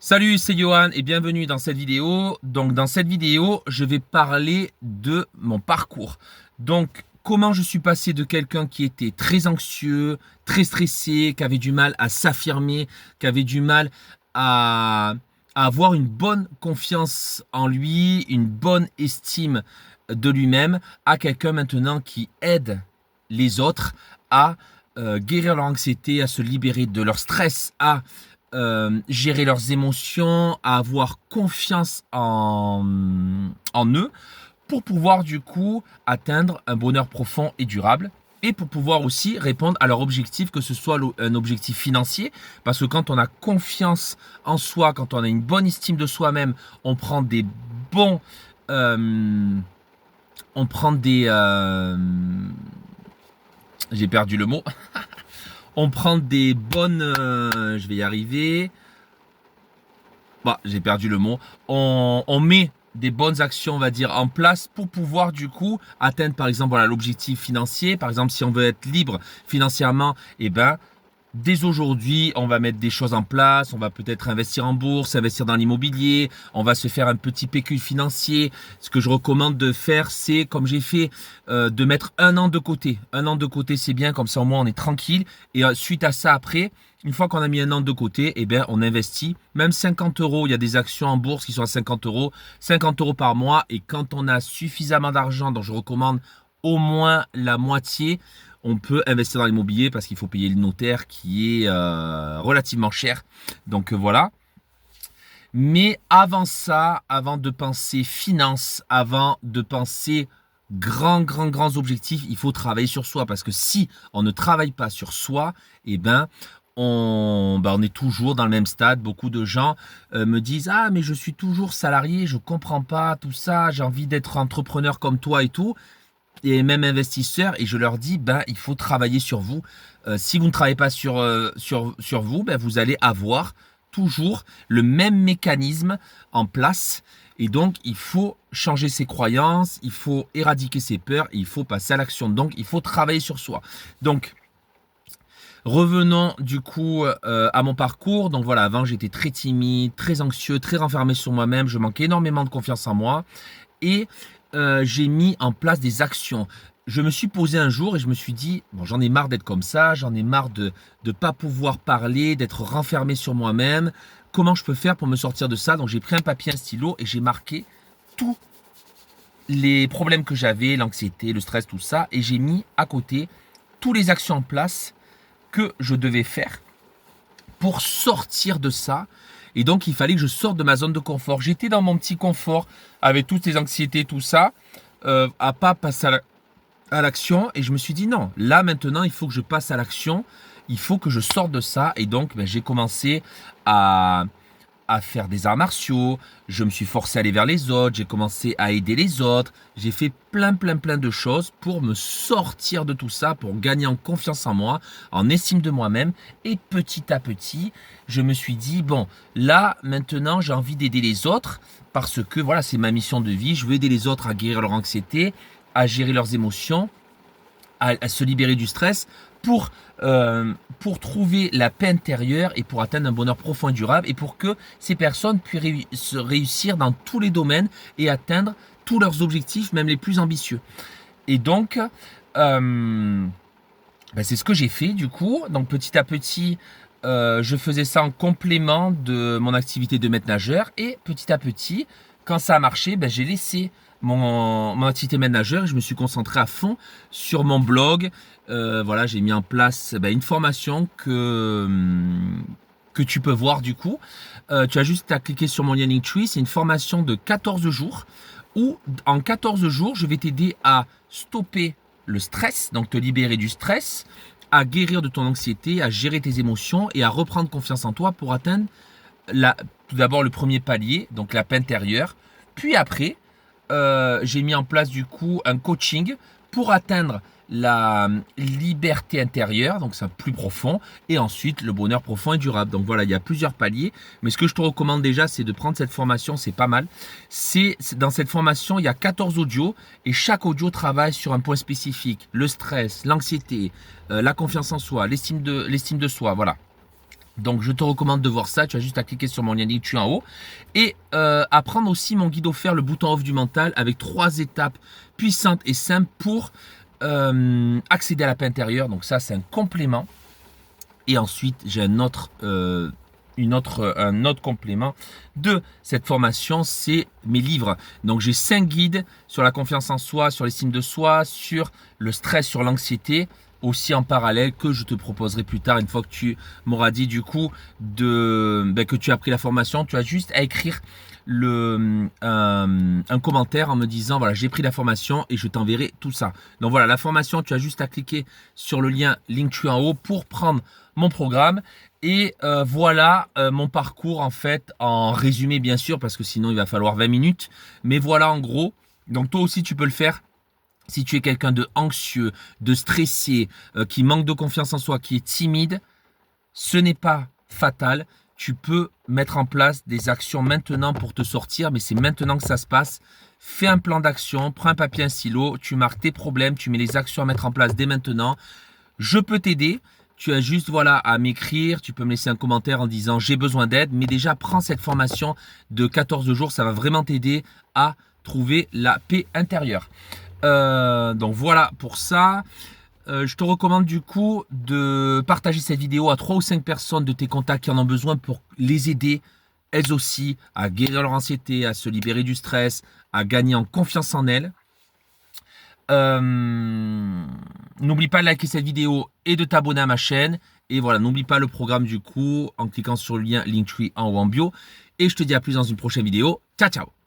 Salut, c'est Johan et bienvenue dans cette vidéo. Donc dans cette vidéo, je vais parler de mon parcours. Donc comment je suis passé de quelqu'un qui était très anxieux, très stressé, qui avait du mal à s'affirmer, qui avait du mal à, à avoir une bonne confiance en lui, une bonne estime de lui-même, à quelqu'un maintenant qui aide les autres à guérir leur anxiété, à se libérer de leur stress, à gérer leurs émotions, à avoir confiance en eux pour pouvoir du coup atteindre un bonheur profond et durable et pour pouvoir aussi répondre à leur objectif, que ce soit un objectif financier, parce que quand on a confiance en soi, quand on a une bonne estime de soi-même, on prend des bons... on prend des... j'ai perdu le mot. On prend des bonnes... je vais y arriver. Bah, j'ai perdu le mot. On met des bonnes actions, on va dire, en place pour pouvoir du coup atteindre par exemple voilà, l'objectif financier. Par exemple, si on veut être libre financièrement, eh ben, dès aujourd'hui, on va mettre des choses en place, on va peut-être investir en bourse, investir dans l'immobilier, on va se faire un petit pécule financier. Ce que je recommande de faire, c'est, comme j'ai fait, de mettre un an de côté. Un an de côté, c'est bien, comme ça au moins on est tranquille. Et suite à ça, après, une fois qu'on a mis un an de côté, eh bien, on investit. Même 50 euros, il y a des actions en bourse qui sont à 50 euros par mois. Et quand on a suffisamment d'argent, donc je recommande au moins la moitié, on peut investir dans l'immobilier parce qu'il faut payer le notaire qui est relativement cher. Donc voilà. Mais avant ça, avant de penser finance, avant de penser grands objectifs, il faut travailler sur soi. Parce que si on ne travaille pas sur soi, eh ben, on est toujours dans le même stade. Beaucoup de gens me disent « Ah, mais je suis toujours salarié, je comprends pas tout ça, j'ai envie d'être entrepreneur comme toi et tout. » Et même investisseurs, et je leur dis, ben, il faut travailler sur vous. Si vous ne travaillez pas sur vous, ben, vous allez avoir toujours le même mécanisme en place. Et donc, il faut changer ses croyances, il faut éradiquer ses peurs, et il faut passer à l'action. Donc, il faut travailler sur soi. Donc, revenons du coup à mon parcours. Donc voilà, avant j'étais très timide, très anxieux, très renfermé sur moi-même. Je manquais énormément de confiance en moi. Et j'ai mis en place des actions. Je me suis posé un jour et je me suis dit, bon, j'en ai marre d'être comme ça, j'en ai marre de ne pas pouvoir parler, d'être renfermé sur moi-même. Comment je peux faire pour me sortir de ça? Donc j'ai pris un papier, un stylo et j'ai marqué tous les problèmes que j'avais, l'anxiété, le stress, tout ça. Et j'ai mis à côté toutes les actions en place que je devais faire pour sortir de ça. Et donc, il fallait que je sorte de ma zone de confort. J'étais dans mon petit confort avec toutes les anxiétés, tout ça, à pas passer à l'action. Et je me suis dit, non, là, maintenant, il faut que je passe à l'action. Il faut que je sorte de ça. Et donc, ben, j'ai commencé à, à faire des arts martiaux, je me suis forcé à aller vers les autres, j'ai commencé à aider les autres, j'ai fait plein de choses pour me sortir de tout ça, pour gagner en confiance en moi, en estime de moi-même. Et petit à petit, je me suis dit, bon, là, maintenant, j'ai envie d'aider les autres parce que voilà, c'est ma mission de vie, je veux aider les autres à guérir leur anxiété, à gérer leurs émotions, à se libérer du stress pour trouver la paix intérieure et pour atteindre un bonheur profond et durable et pour que ces personnes puissent réussir dans tous les domaines et atteindre tous leurs objectifs, même les plus ambitieux. Et donc, c'est ce que j'ai fait du coup. Donc petit à petit, je faisais ça en complément de mon activité de maître nageur et petit à petit, quand ça a marché, j'ai laissé mon activité maître nageur et je me suis concentré à fond sur mon blog. Voilà, j'ai mis en place une formation que tu peux voir du coup. Tu as juste à cliquer sur mon lien Linktree. C'est une formation de 14 jours où en 14 jours, je vais t'aider à stopper le stress, donc te libérer du stress, à guérir de ton anxiété, à gérer tes émotions et à reprendre confiance en toi pour atteindre tout d'abord le premier palier, donc la paix intérieure. Puis après, j'ai mis en place du coup un coaching pour atteindre la liberté intérieure, donc c'est plus profond, et ensuite le bonheur profond et durable. Donc voilà, il y a plusieurs paliers, mais ce que je te recommande déjà, c'est de prendre cette formation, c'est pas mal. Dans cette formation, il y a 14 audios, et chaque audio travaille sur un point spécifique, le stress, l'anxiété, la confiance en soi, l'estime de soi, voilà. Donc je te recommande de voir ça, tu as juste à cliquer sur mon lien Linktree en haut et à prendre aussi mon guide offert, le bouton off du mental, avec 3 étapes puissantes et simples pour accéder à la paix intérieure. Donc ça c'est un complément. Et ensuite j'ai un autre complément de cette formation, c'est mes livres. Donc j'ai 5 guides sur la confiance en soi, sur l'estime de soi, sur le stress, sur l'anxiété, aussi en parallèle, que je te proposerai plus tard une fois que tu m'auras dit du coup que tu as pris la formation. Tu as juste à écrire un commentaire en me disant voilà, j'ai pris la formation et je t'enverrai tout ça. Donc voilà, la formation, tu as juste à cliquer sur le lien Linktree en haut pour prendre mon programme. Et voilà mon parcours en fait, en résumé bien sûr, parce que sinon il va falloir 20 minutes. Mais voilà en gros, donc toi aussi tu peux le faire. Si tu es quelqu'un de anxieux, de stressé, qui manque de confiance en soi, qui est timide, ce n'est pas fatal. Tu peux mettre en place des actions maintenant pour te sortir, mais c'est maintenant que ça se passe. Fais un plan d'action, prends un papier, un stylo, tu marques tes problèmes, tu mets les actions à mettre en place dès maintenant. Je peux t'aider. Tu as juste voilà à m'écrire, tu peux me laisser un commentaire en disant j'ai besoin d'aide, mais déjà prends cette formation de 14 jours, ça va vraiment t'aider à trouver la paix intérieure. Donc voilà pour ça. Je te recommande du coup de partager cette vidéo à 3 ou 5 personnes de tes contacts qui en ont besoin pour les aider, elles aussi, à guérir leur anxiété, à se libérer du stress, à gagner en confiance en elles. N'oublie pas de liker cette vidéo et de t'abonner à ma chaîne. Et voilà, n'oublie pas le programme du coup en cliquant sur le lien Linktree en haut en bio. Et je te dis à plus dans une prochaine vidéo. Ciao, ciao!